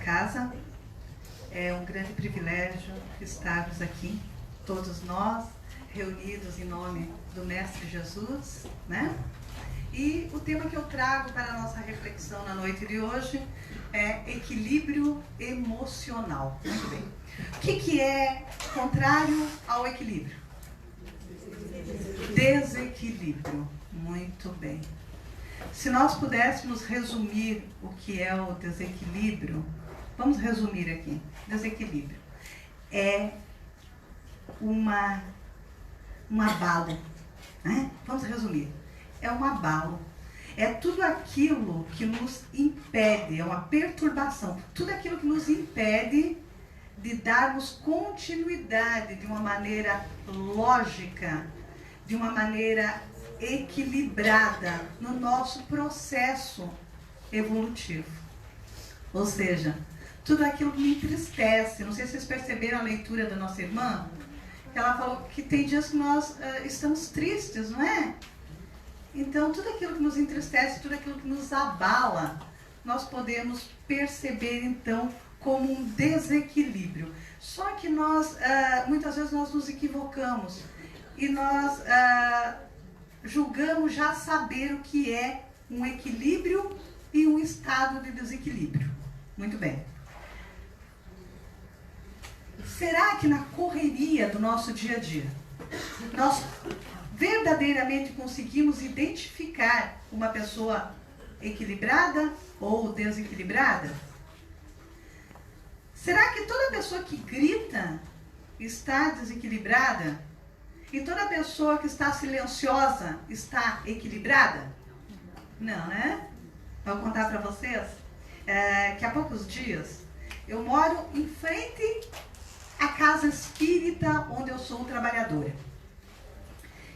casa. É um grande privilégio estarmos aqui, todos nós, reunidos em nome do Mestre Jesus, né? E o tema que eu trago para a nossa reflexão na noite de hoje é equilíbrio emocional. Muito bem. O que é contrário ao equilíbrio? Desequilíbrio. Muito bem. Se nós pudéssemos resumir o que é o desequilíbrio, vamos resumir aqui. Desequilíbrio é um abalo, né? Vamos resumir. É um abalo. É tudo aquilo que nos impede, é uma perturbação. Tudo aquilo que nos impede de darmos continuidade de uma maneira lógica, de uma maneira equilibrada no nosso processo evolutivo. Ou seja, tudo aquilo que me entristece. Não sei se vocês perceberam a leitura da nossa irmã, que ela falou que tem dias que nós estamos tristes, não é? Então, tudo aquilo que nos entristece, tudo aquilo que nos abala, nós podemos perceber, então, como um desequilíbrio. Só que nós, muitas vezes, nós nos equivocamos e nós julgamos já saber o que é um equilíbrio e um estado de desequilíbrio. Muito bem. Será que na correria do nosso dia a dia, nós verdadeiramente conseguimos identificar uma pessoa equilibrada ou desequilibrada? Será que toda pessoa que grita está desequilibrada? E toda pessoa que está silenciosa está equilibrada? Não, né? Vou contar para vocês que há poucos dias eu moro em frente à casa espírita onde eu sou trabalhadora.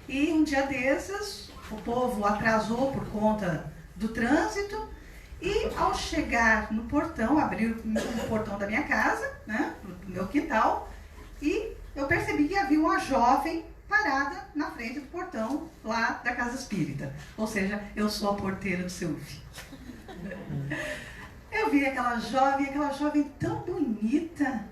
E um dia desses, o povo atrasou por conta do trânsito e ao chegar no portão, abri o portão da minha casa, né, do meu quintal, e eu percebi que havia uma jovem parada na frente do portão lá da casa espírita. Ou seja, eu sou a porteira do seu filho. Eu vi aquela jovem tão bonita,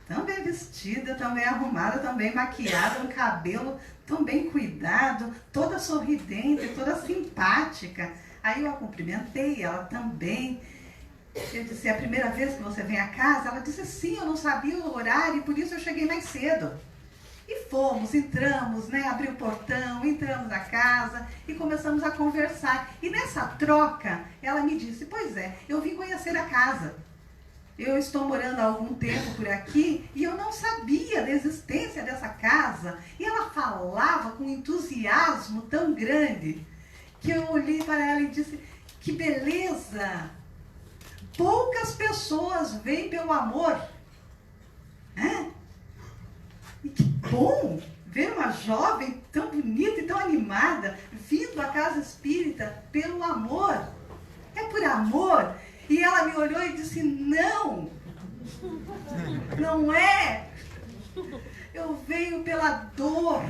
tão bem vestida, tão bem arrumada, tão bem maquiada, um cabelo tão bem cuidado, toda sorridente, toda simpática. Aí eu a cumprimentei, ela também. Eu disse, é a primeira vez que você vem à casa? Ela disse, sim, eu não sabia o horário e por isso eu cheguei mais cedo. E fomos, entramos, né, abri o portão, entramos na casa e começamos a conversar. E nessa troca, ela me disse, pois é, eu vim conhecer a casa. Eu estou morando há algum tempo por aqui e eu não sabia da existência dessa casa. E ela falava com um entusiasmo tão grande que eu olhei para ela e disse, que beleza! Poucas pessoas vêm pelo amor. E que bom ver uma jovem tão bonita e tão animada vindo à casa espírita pelo amor. É por amor. E ela me olhou e disse, não, não é. Eu venho pela dor,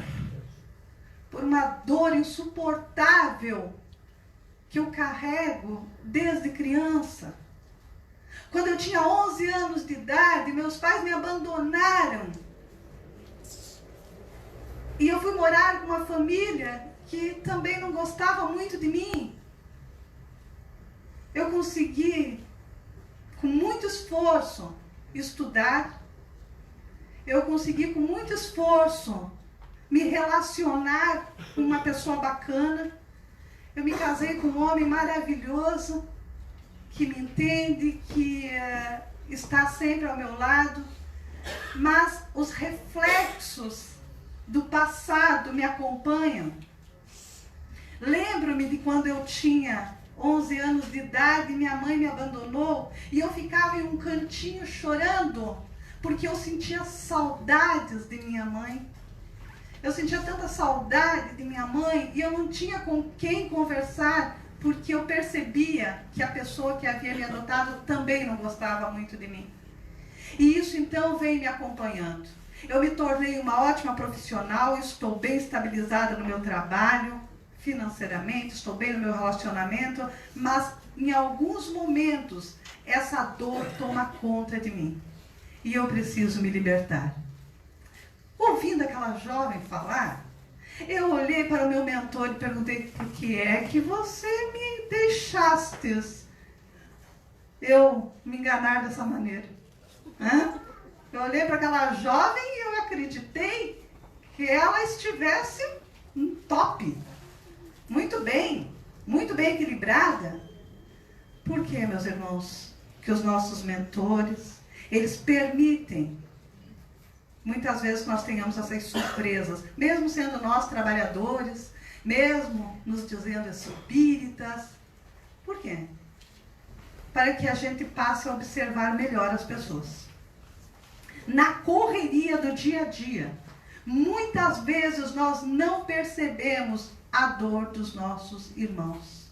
por uma dor insuportável que eu carrego desde criança. Quando eu tinha 11 anos de idade, meus pais me abandonaram. E eu fui morar com uma família que também não gostava muito de mim. Eu consegui, com muito esforço, estudar. Eu consegui, com muito esforço, me relacionar com uma pessoa bacana. Eu me casei com um homem maravilhoso, que me entende, que está sempre ao meu lado. Mas os reflexos do passado me acompanham. Lembro-me de quando eu tinha 11 anos de idade, minha mãe me abandonou e eu ficava em um cantinho chorando, porque eu sentia saudades de minha mãe. Eu sentia tanta saudade de minha mãe e eu não tinha com quem conversar, porque eu percebia que a pessoa que havia me adotado também não gostava muito de mim. E isso então veio me acompanhando. Eu me tornei uma ótima profissional, estou bem estabilizada no meu trabalho, financeiramente, estou bem no meu relacionamento, mas em alguns momentos, essa dor toma conta de mim. E eu preciso me libertar. Ouvindo aquela jovem falar, eu olhei para o meu mentor e perguntei: por que é que você me deixastes eu me enganar dessa maneira? Eu olhei para aquela jovem e eu acreditei que ela estivesse top, muito bem equilibrada. Por que, meus irmãos, que os nossos mentores, eles permitem, muitas vezes, que nós tenhamos essas surpresas, mesmo sendo nós trabalhadores, mesmo nos dizendo espíritas? Por quê? Para que a gente passe a observar melhor as pessoas. Na correria do dia a dia, muitas vezes nós não percebemos a dor dos nossos irmãos.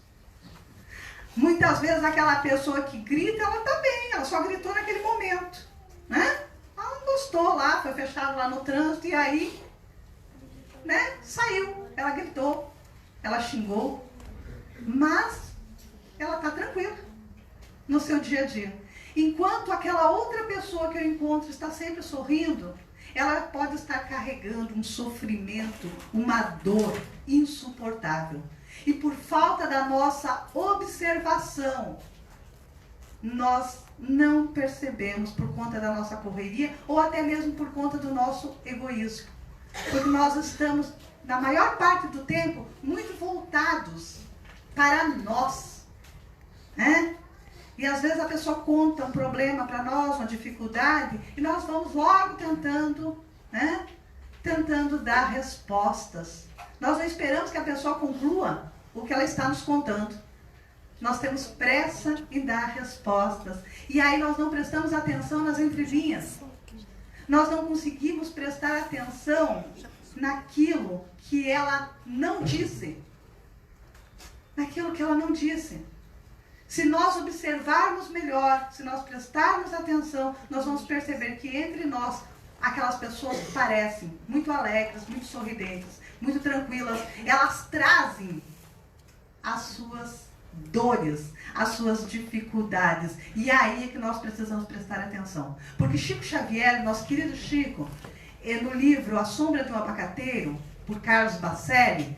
Muitas vezes aquela pessoa que grita, ela está bem, ela só gritou naquele momento, né? Ela não gostou lá, foi fechado lá no trânsito e aí, né, saiu. Ela gritou, ela xingou, mas ela está tranquila no seu dia a dia. Enquanto aquela outra pessoa que eu encontro está sempre sorrindo, ela pode estar carregando um sofrimento, uma dor insuportável. E por falta da nossa observação, nós não percebemos, por conta da nossa correria, ou até mesmo por conta do nosso egoísmo. Porque nós estamos, na maior parte do tempo, muito voltados para nós, né? E às vezes a pessoa conta um problema para nós, uma dificuldade, e nós vamos logo tentando, né? Tentando dar respostas. Nós não esperamos que a pessoa conclua o que ela está nos contando. Nós temos pressa em dar respostas. E aí nós não prestamos atenção nas entrelinhas. Nós não conseguimos prestar atenção naquilo que ela não disse. Naquilo que ela não disse. Se nós observarmos melhor, se nós prestarmos atenção, nós vamos perceber que entre nós, aquelas pessoas que parecem muito alegres, muito sorridentes, muito tranquilas, elas trazem as suas dores, as suas dificuldades. E aí é que nós precisamos prestar atenção. Porque Chico Xavier, nosso querido Chico, no livro A Sombra do Abacateiro, por Carlos Bacelli,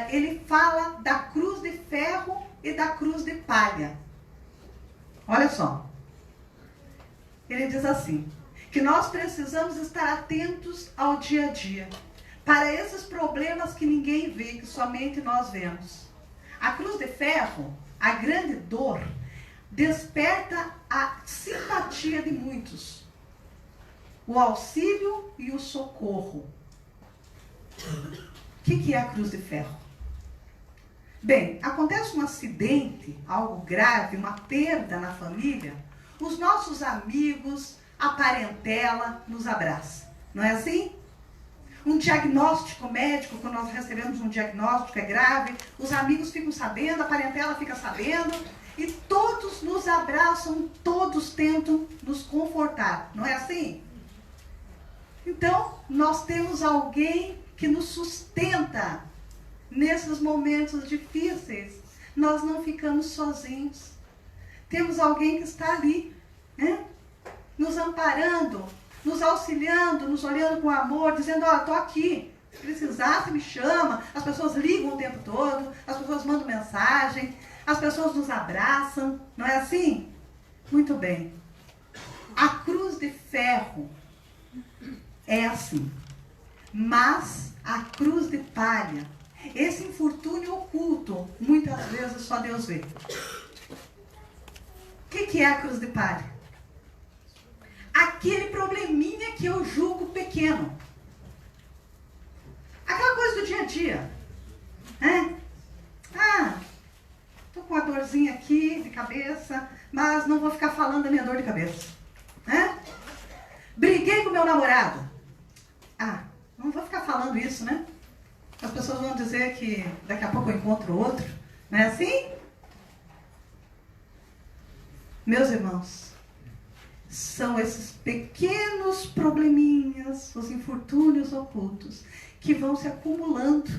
ele fala da cruz de ferro e da cruz de palha. Olha só. Ele diz assim, que nós precisamos estar atentos ao dia a dia, para esses problemas que ninguém vê, que somente nós vemos. A cruz de ferro, a grande dor, desperta a simpatia de muitos, o auxílio e o socorro. O que é a cruz de ferro? Bem, acontece um acidente, algo grave, uma perda na família, os nossos amigos, a parentela nos abraça. Não é assim? Um diagnóstico médico, quando nós recebemos um diagnóstico é grave, os amigos ficam sabendo, a parentela fica sabendo, e todos nos abraçam, todos tentam nos confortar. Não é assim? Então, nós temos alguém que nos sustenta nesses momentos difíceis. Nós não ficamos sozinhos. Temos alguém que está ali, né? Nos amparando, nos auxiliando, nos olhando com amor, dizendo, ó, estou aqui. Se precisar, você me chama. As pessoas ligam o tempo todo, as pessoas mandam mensagem, as pessoas nos abraçam. Não é assim? Muito bem. A cruz de ferro é assim. Mas a cruz de palha, esse infortúnio oculto, muitas vezes só Deus vê. O que é a cruz de palha? Aquele probleminha que eu julgo pequeno. Aquela coisa do dia a dia. Né? Tô com uma dorzinha aqui de cabeça, mas não vou ficar falando da minha dor de cabeça. Né? Briguei com meu namorado. Não vou ficar falando isso, né? As pessoas vão dizer que daqui a pouco eu encontro outro. Não é assim? Meus irmãos, são esses pequenos probleminhas, os infortúnios ocultos, que vão se acumulando.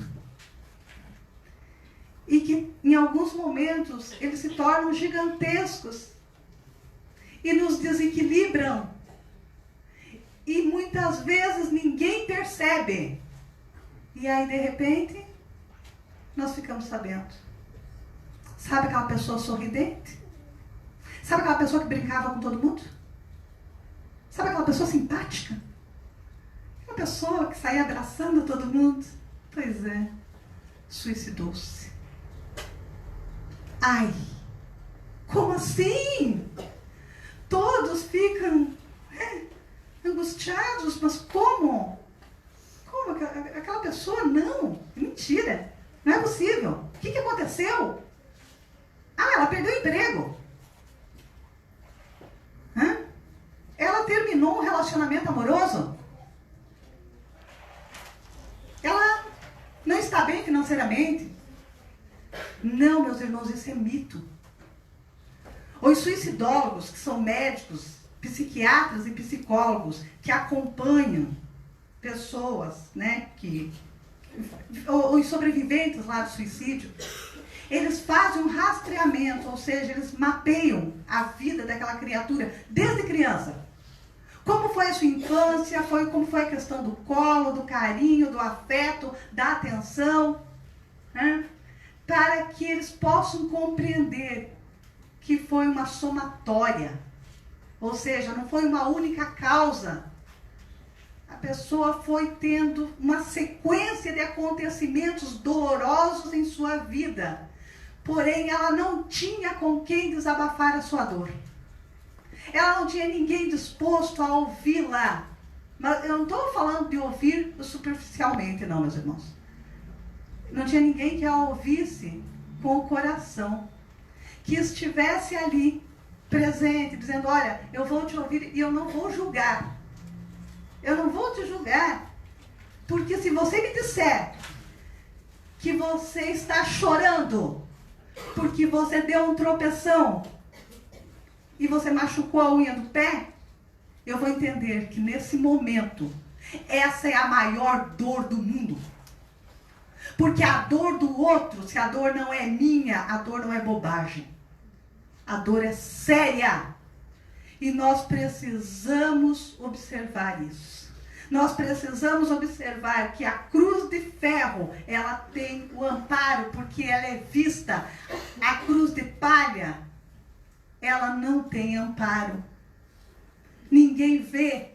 e que em alguns momentos eles se tornam gigantescos e nos desequilibram. E muitas vezes ninguém percebe. E aí, de repente, nós ficamos sabendo. Sabe aquela pessoa sorridente? Sabe aquela pessoa que brincava com todo mundo? Sabe aquela pessoa simpática? Aquela pessoa que saía abraçando todo mundo? Pois é, suicidou-se. Ai, como assim? Todos ficam angustiados, mas como? Como? Aquela pessoa não, mentira, não é possível. O que aconteceu? Ah, ela perdeu o emprego. Ela terminou um relacionamento amoroso. Ela não está bem financeiramente. Não, meus irmãos, isso é mito. Os suicidólogos, que são médicos, psiquiatras e psicólogos, que acompanham pessoas, os sobreviventes lá do suicídio, eles fazem um rastreamento, ou seja, eles mapeiam a vida daquela criatura desde criança. Como foi a sua infância, como foi a questão do colo, do carinho, do afeto, da atenção, para que eles possam compreender que foi uma somatória, ou seja, não foi uma única causa. A pessoa foi tendo uma sequência de acontecimentos dolorosos em sua vida, porém ela não tinha com quem desabafar a sua dor. Ela não tinha ninguém disposto a ouvi-la. Mas eu não estou falando de ouvir superficialmente, não, meus irmãos. Não tinha ninguém que a ouvisse com o coração, que estivesse ali, presente, dizendo, olha, eu vou te ouvir e eu não vou julgar. Eu não vou te julgar, porque se você me disser que você está chorando porque você deu um tropeção e você machucou a unha do pé, eu vou entender que nesse momento, essa é a maior dor do mundo. Porque a dor do outro, se a dor não é minha, a dor não é bobagem. A dor é séria. E nós precisamos observar isso. Nós precisamos observar que a cruz de ferro, ela tem o amparo, porque ela é vista. A cruz de palha, ela não tem amparo. Ninguém vê,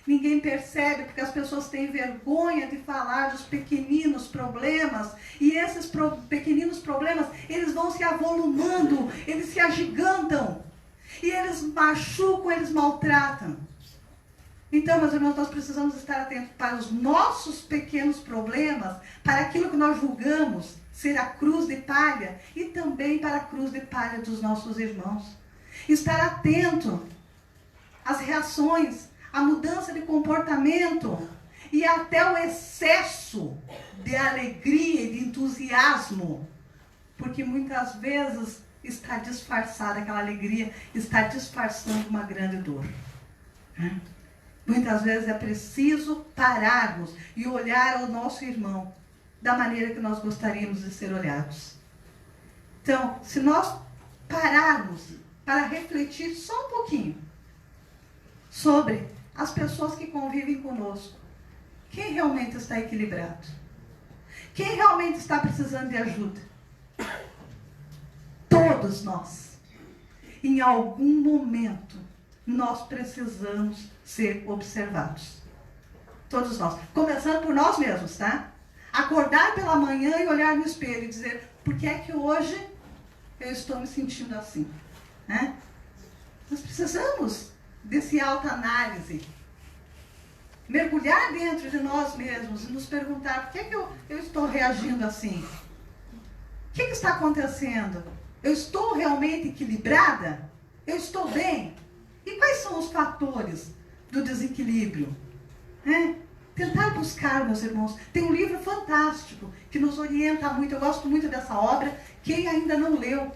ninguém percebe, porque as pessoas têm vergonha de falar dos pequeninos problemas. E esses pequeninos problemas, eles vão se avolumando, eles se agigantam. E eles machucam, eles maltratam. Então, meus irmãos, nós precisamos estar atentos para os nossos pequenos problemas, para aquilo que nós julgamos ser a cruz de palha, e também para a cruz de palha dos nossos irmãos. Estar atento às reações, à mudança de comportamento e até o excesso de alegria e de entusiasmo, porque muitas vezes está disfarçada aquela alegria, está disfarçando uma grande dor. Muitas vezes é preciso pararmos e olhar ao nosso irmão da maneira que nós gostaríamos de ser olhados. Então, se nós pararmos para refletir só um pouquinho sobre as pessoas que convivem conosco, quem realmente está equilibrado? Quem realmente está precisando de ajuda? Todos nós, em algum momento, nós precisamos ser observados. Todos nós. Começando por nós mesmos, tá? Acordar pela manhã e olhar no espelho e dizer, por que é que hoje eu estou me sentindo assim? Nós precisamos desse autoanálise. Mergulhar dentro de nós mesmos e nos perguntar, por que é que eu estou reagindo assim? O que está acontecendo? Eu estou realmente equilibrada? Eu estou bem? E quais são os fatores do desequilíbrio? Tentar buscar, meus irmãos. Tem um livro fantástico que nos orienta muito. Eu gosto muito dessa obra. Quem ainda não leu,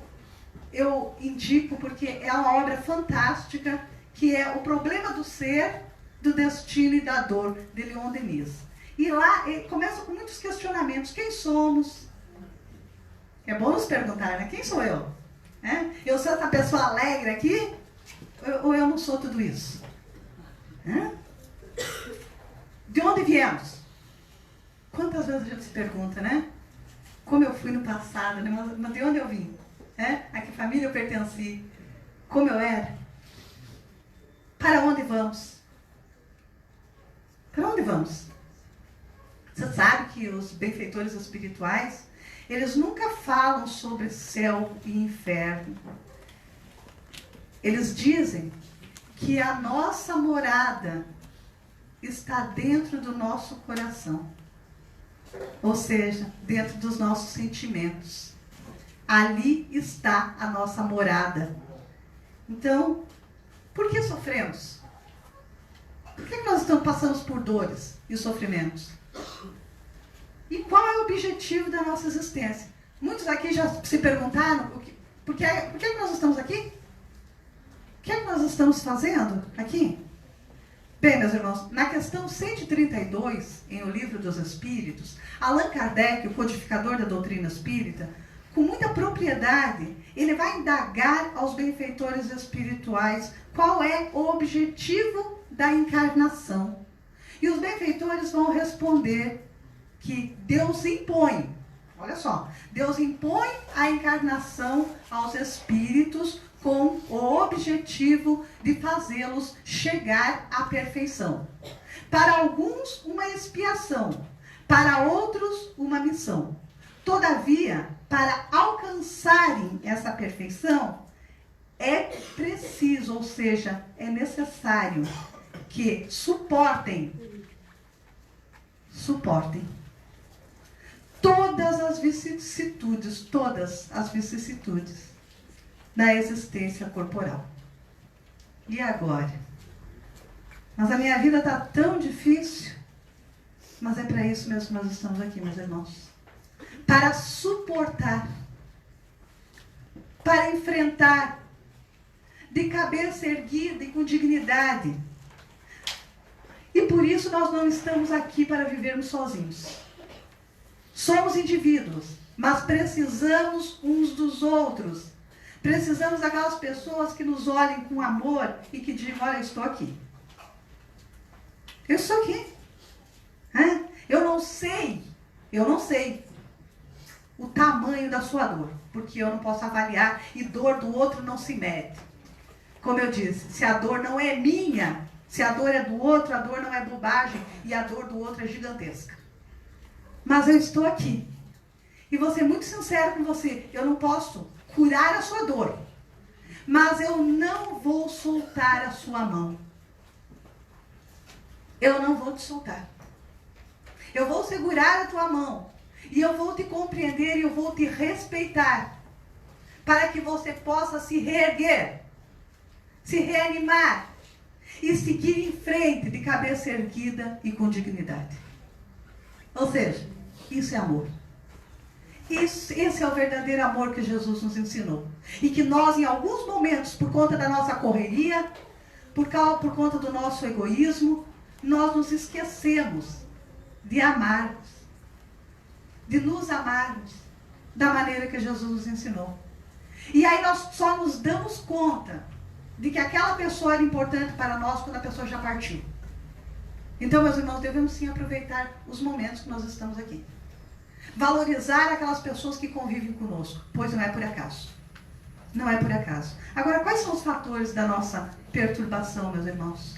eu indico, porque é uma obra fantástica, que é O Problema do Ser, do Destino e da Dor, de Leon Denis. E lá ele começa com muitos questionamentos. Quem somos? É bom nos perguntar, né? Quem sou eu? Eu sou essa pessoa alegre aqui? Ou eu não sou tudo isso? De onde viemos? Quantas vezes a gente se pergunta, né? Como eu fui no passado, né? Mas de onde eu vim? A que família eu pertenci? Como eu era? Para onde vamos? Para onde vamos? Você sabe que os benfeitores espirituais, eles nunca falam sobre céu e inferno. Eles dizem que a nossa morada está dentro do nosso coração. Ou seja, dentro dos nossos sentimentos. Ali está a nossa morada. Então, por que sofremos? Por que nós passamos por dores e sofrimentos? E qual é o objetivo da nossa existência? Muitos aqui já se perguntaram por que nós estamos aqui? O que é que nós estamos fazendo aqui? Bem, meus irmãos, na questão 132, em O Livro dos Espíritos, Allan Kardec, o codificador da doutrina espírita, com muita propriedade, ele vai indagar aos benfeitores espirituais qual é o objetivo da encarnação. E os benfeitores vão responder que Deus impõe, olha só, Deus impõe a encarnação aos espíritos com o objetivo de fazê-los chegar à perfeição. Para alguns, uma expiação, para outros, uma missão. Todavia, para alcançarem essa perfeição, é preciso, ou seja, é necessário que suportem todas as vicissitudes da existência corporal. E agora? Mas a minha vida está tão difícil. Mas é para isso mesmo que nós estamos aqui, meus irmãos. Para suportar, para enfrentar, de cabeça erguida e com dignidade. E por isso nós não estamos aqui para vivermos sozinhos. Somos indivíduos, mas precisamos uns dos outros. Precisamos daquelas pessoas que nos olhem com amor e que digam, olha, eu estou aqui. Eu estou aqui. Eu não sei o tamanho da sua dor, porque eu não posso avaliar e dor do outro não se mede. Como eu disse, se a dor não é minha, se a dor é do outro, a dor não é bobagem e a dor do outro é gigantesca. Mas eu estou aqui. E vou ser muito sincero com você, eu não posso curar a sua dor, mas eu não vou soltar a sua mão. Eu não vou te soltar. Eu vou segurar a tua mão e eu vou te compreender e eu vou te respeitar para que você possa se reerguer, se reanimar e seguir em frente de cabeça erguida e com dignidade. Ou seja, isso é amor. Esse é o verdadeiro amor que Jesus nos ensinou. E que nós, em alguns momentos, por conta da nossa correria, por conta do nosso egoísmo, nós nos esquecemos de amarmos, de nos amarmos da maneira que Jesus nos ensinou. E aí nós só nos damos conta de que aquela pessoa era importante para nós quando a pessoa já partiu. Então, meus irmãos, devemos sim aproveitar os momentos que nós estamos aqui. Valorizar aquelas pessoas que convivem conosco, pois não é por acaso. Não é por acaso. Agora, quais são os fatores da nossa perturbação, meus irmãos?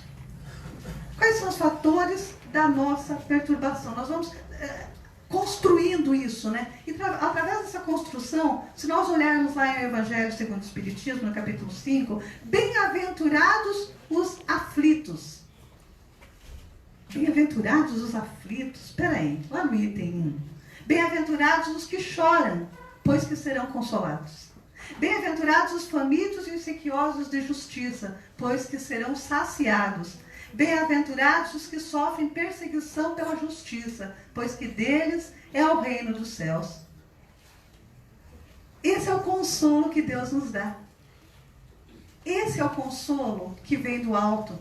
Quais são os fatores da nossa perturbação? Nós vamos construindo isso, né? E através dessa construção, se nós olharmos lá em Evangelho segundo o Espiritismo, no capítulo 5, bem-aventurados os aflitos. Bem-aventurados os aflitos. Espera aí, lá no item 1. Bem-aventurados os que choram, pois que serão consolados. Bem-aventurados os famintos e os sequiosos de justiça, pois que serão saciados. Bem-aventurados os que sofrem perseguição pela justiça, pois que deles é o reino dos céus. Esse é o consolo que Deus nos dá. Esse é o consolo que vem do alto,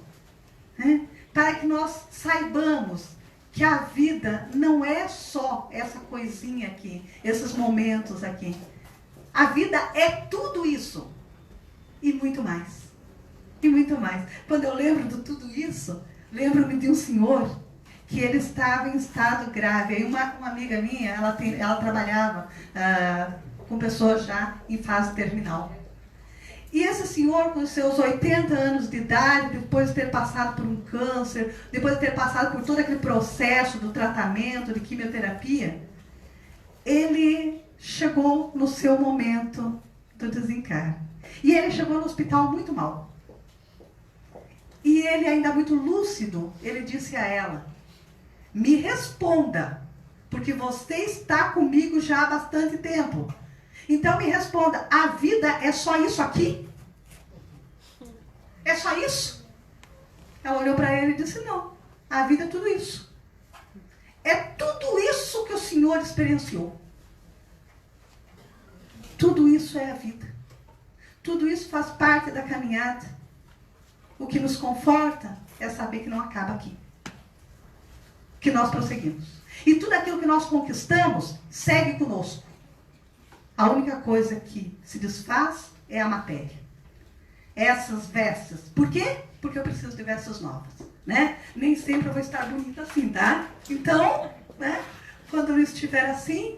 né? Para que nós saibamos que a vida não é só essa coisinha aqui, esses momentos aqui, A vida é tudo isso. E muito mais. E muito mais. Quando eu lembro de tudo isso, lembro-me de um senhor que ele estava em estado grave. Aí uma amiga minha, ela trabalhava com pessoas já em fase terminal. E esse senhor, com seus 80 anos de idade, depois de ter passado por um câncer, depois de ter passado por todo aquele processo do tratamento, de quimioterapia, ele chegou no seu momento do desencarne. E ele chegou no hospital muito mal. E ele, ainda muito lúcido, ele disse a ela: me responda, porque você está comigo já há bastante tempo. Então me responda, a vida é só isso aqui? É só isso? Ela olhou para ele e disse: não, a vida é tudo isso. É tudo isso que o Senhor experienciou. Tudo isso é a vida. Tudo isso faz parte da caminhada. O que nos conforta é saber que não acaba aqui. Que nós prosseguimos. E tudo aquilo que nós conquistamos segue conosco. A única coisa que se desfaz é a matéria. Essas vestes. Por quê? Porque eu preciso de vestes novas, né? Nem sempre eu vou estar bonita assim, tá? Então, né, quando eu estiver assim,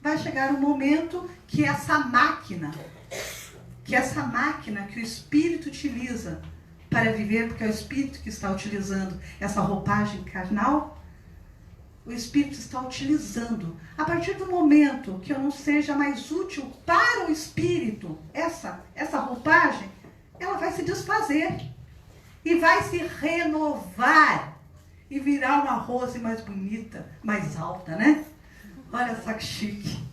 vai chegar um momento que essa máquina que o Espírito utiliza para viver, porque é o Espírito que está utilizando essa roupagem carnal, o Espírito está utilizando. A partir do momento que eu não seja mais útil para o Espírito, essa roupagem, ela vai se desfazer e vai se renovar e virar uma rose mais bonita, mais alta, né? Olha só que chique.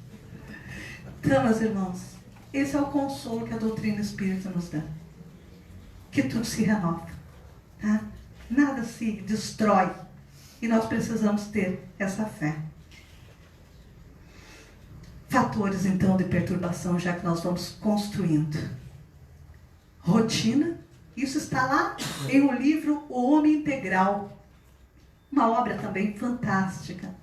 Então, meus irmãos, esse é o consolo que a doutrina espírita nos dá. Que tudo se renova, tá? Nada se destrói. E nós precisamos ter essa fé. Fatores, então, de perturbação, já que nós vamos construindo. Rotina. Isso está lá em um livro, O Homem Integral. Uma obra também fantástica.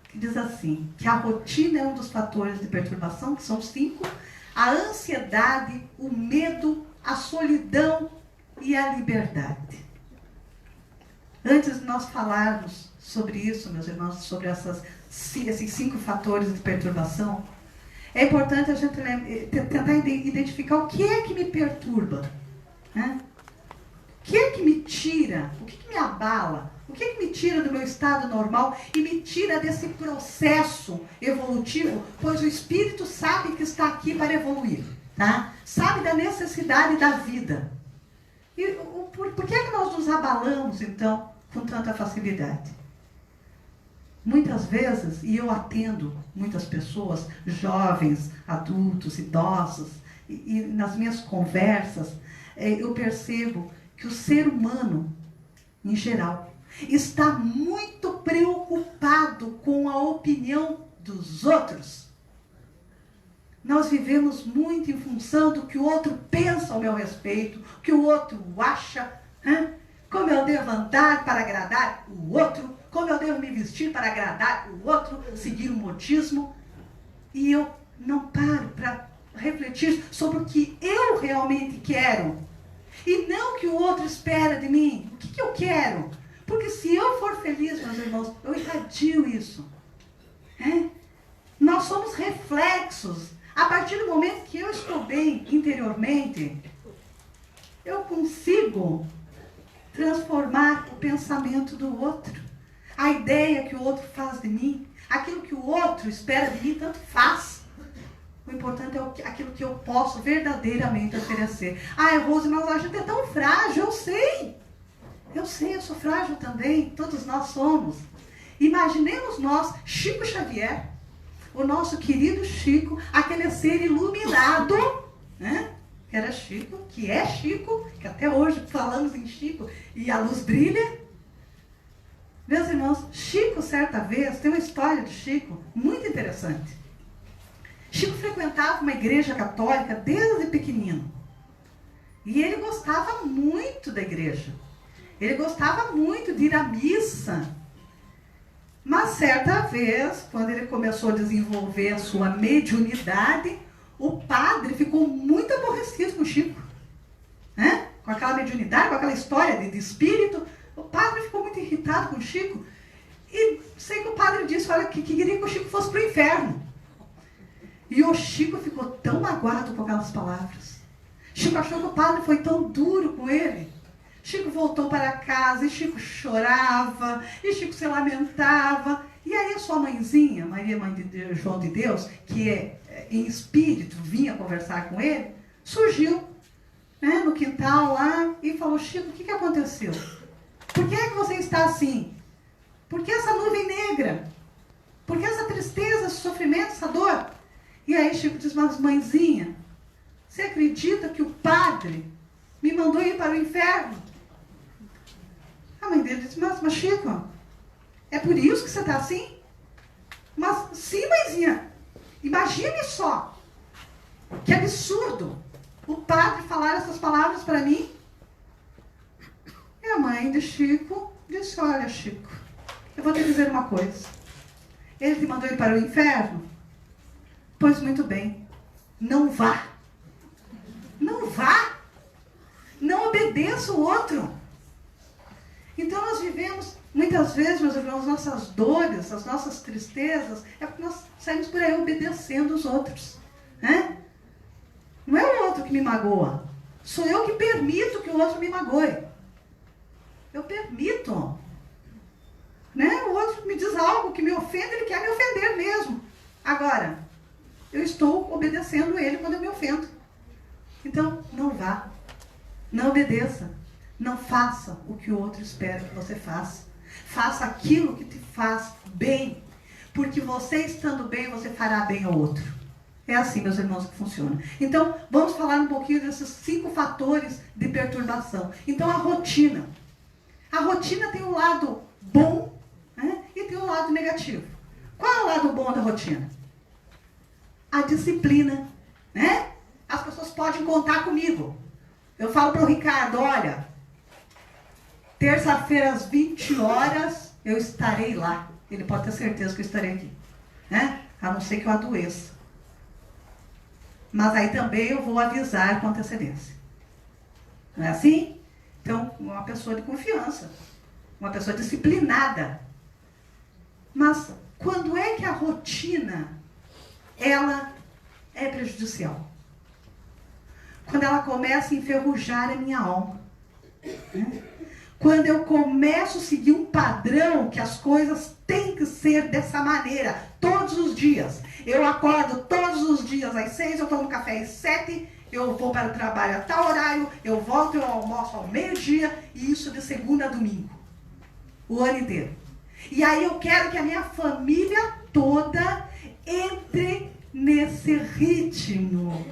Que diz assim, que a rotina é um dos fatores de perturbação, que são 5. A ansiedade, o medo, a solidão e a liberdade. Antes de nós falarmos sobre isso, meus irmãos, sobre esses 5 fatores de perturbação, é importante a gente tentar identificar o que é que me perturba, né? O que é que me tira, o que me abala, o que é que me tira do meu estado normal e me tira desse processo evolutivo, pois o Espírito sabe que está aqui para evoluir, tá? Sabe da necessidade da vida. E por que é que nós nos abalamos, então, com tanta facilidade? Muitas vezes, e eu atendo muitas pessoas, jovens, adultos, idosos, e nas minhas conversas, eu percebo que o ser humano, em geral, está muito preocupado com a opinião dos outros. Nós vivemos muito em função do que o outro pensa ao meu respeito, o que o outro acha, né? Como eu devo andar para agradar o outro, como eu devo me vestir para agradar o outro, seguir o modismo. E eu não paro para refletir sobre o que eu realmente quero. E não o que o outro espera de mim. O que eu quero? Porque se eu for feliz, meus irmãos, eu irradio isso. Nós somos reflexos. A partir do momento que eu estou bem interiormente, eu consigo transformar o pensamento do outro. A ideia que o outro faz de mim, aquilo que o outro espera de mim, tanto faz. O importante é aquilo que eu posso verdadeiramente oferecer. Rose, mas a gente é tão frágil, eu sei. Eu sou frágil também, todos nós somos. Imaginemos nós, Chico Xavier, o nosso querido Chico, aquele ser iluminado, né? Que era Chico, que é Chico, que até hoje falamos em Chico e a luz brilha. Meus irmãos, Chico, certa vez, tem uma história de Chico muito interessante. Chico frequentava uma igreja católica desde pequenino. E ele gostava muito da igreja. Ele gostava muito de ir à missa. Mas certa vez, quando ele começou a desenvolver a sua mediunidade, o padre ficou muito aborrecido com o Chico. Né? Com aquela mediunidade, com aquela história de espírito. O padre ficou muito irritado com o Chico. E sei que o padre disse, olha, que queria que o Chico fosse para o inferno. E o Chico ficou tão magoado com aquelas palavras. Chico achou que o padre foi tão duro com ele. Chico voltou para casa e Chico chorava, e Chico se lamentava. E aí a sua mãezinha, Maria, mãe de Deus, João de Deus, que em espírito vinha conversar com ele, surgiu, né, no quintal lá e falou, Chico, o que aconteceu? Por que é que você está assim? Por que essa nuvem negra? Por que essa tristeza, esse sofrimento, essa dor? E aí Chico diz, mas mãezinha, você acredita que o padre me mandou ir para o inferno? A mãe dele disse, mas Chico, é por isso que você está assim? Mas sim, mãezinha, imagine só, que absurdo o padre falar essas palavras para mim. E a mãe de Chico disse, olha Chico, eu vou te dizer uma coisa. Ele te mandou ir para o inferno? Pois muito bem, não vá. Não vá. Não obedeça o outro. Então nós vivemos, muitas vezes, meus irmãos, nossas dores, as nossas tristezas, é porque nós saímos por aí obedecendo os outros. Né? Não é o outro que me magoa. Sou eu que permito que o outro me magoe. Eu permito. Né? O outro me diz algo que me ofende, ele quer me ofender mesmo. Agora, eu estou obedecendo ele quando eu me ofendo. Então, não vá. Não obedeça. Não faça o que o outro espera que você faça. Faça aquilo que te faz bem. Porque você estando bem, você fará bem ao outro. É assim, meus irmãos, que funciona. Então, vamos falar um pouquinho desses 5 fatores de perturbação. Então, a rotina. A rotina tem um lado bom, né, e tem um lado negativo. Qual é o lado bom da rotina? A disciplina. Né? As pessoas podem contar comigo. Eu falo para o Ricardo, olha, terça-feira às 20 horas eu estarei lá. Ele pode ter certeza que eu estarei aqui. Né? A não ser que eu adoeça. Mas aí também eu vou avisar com antecedência. Não é assim? Então, uma pessoa de confiança. Uma pessoa disciplinada. Mas quando é que a rotina, ela é prejudicial? Quando ela começa a enferrujar a minha alma. Né? Quando eu começo a seguir um padrão que as coisas têm que ser dessa maneira, todos os dias. Eu acordo todos os dias às 6, eu tomo café às 7, eu vou para o trabalho a tal horário, eu volto, eu almoço ao meio-dia, e isso de segunda a domingo. O ano inteiro. E aí eu quero que a minha família toda entre nesse ritmo.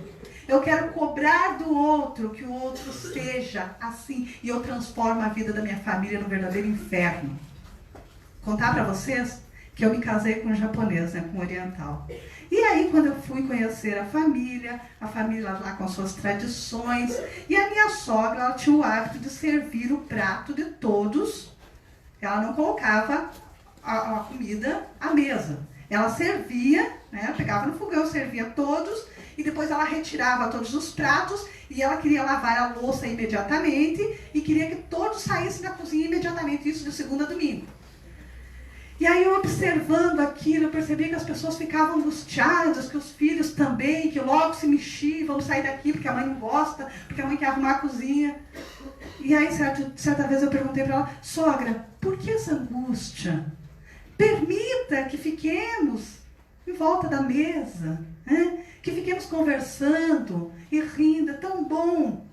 Eu quero cobrar do outro que o outro seja assim. E eu transformo a vida da minha família num verdadeiro inferno. Contar para vocês que eu me casei com um japonês, né, com um oriental. E aí, quando eu fui conhecer a família lá com suas tradições, e a minha sogra, ela tinha o hábito de servir o prato de todos. Ela não colocava a comida à mesa. Ela servia, né, ela pegava no fogão, servia todos, e depois ela retirava todos os pratos, e ela queria lavar a louça imediatamente, e queria que todos saíssem da cozinha imediatamente, isso de segunda a domingo. E aí eu observando aquilo, eu percebi que as pessoas ficavam angustiadas, que os filhos também, que logo se mexiam, vamos sair daqui porque a mãe não gosta, porque a mãe quer arrumar a cozinha. E aí certa vez eu perguntei para ela, sogra, por que essa angústia? Permita que fiquemos em volta da mesa, né? Que fiquemos conversando e rindo, é tão bom.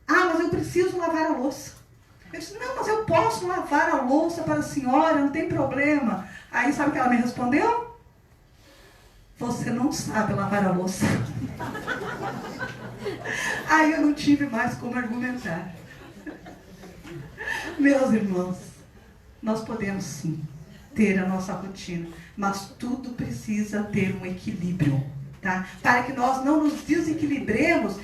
Ah, mas eu preciso lavar a louça. Eu disse, não, mas eu posso lavar a louça para a senhora, não tem problema. Aí sabe o que ela me respondeu? Você não sabe lavar a louça. Aí eu não tive mais como argumentar. Meus irmãos, nós podemos sim ter a nossa rotina, mas tudo precisa ter um equilíbrio, tá? Para que nós não nos desequilibremos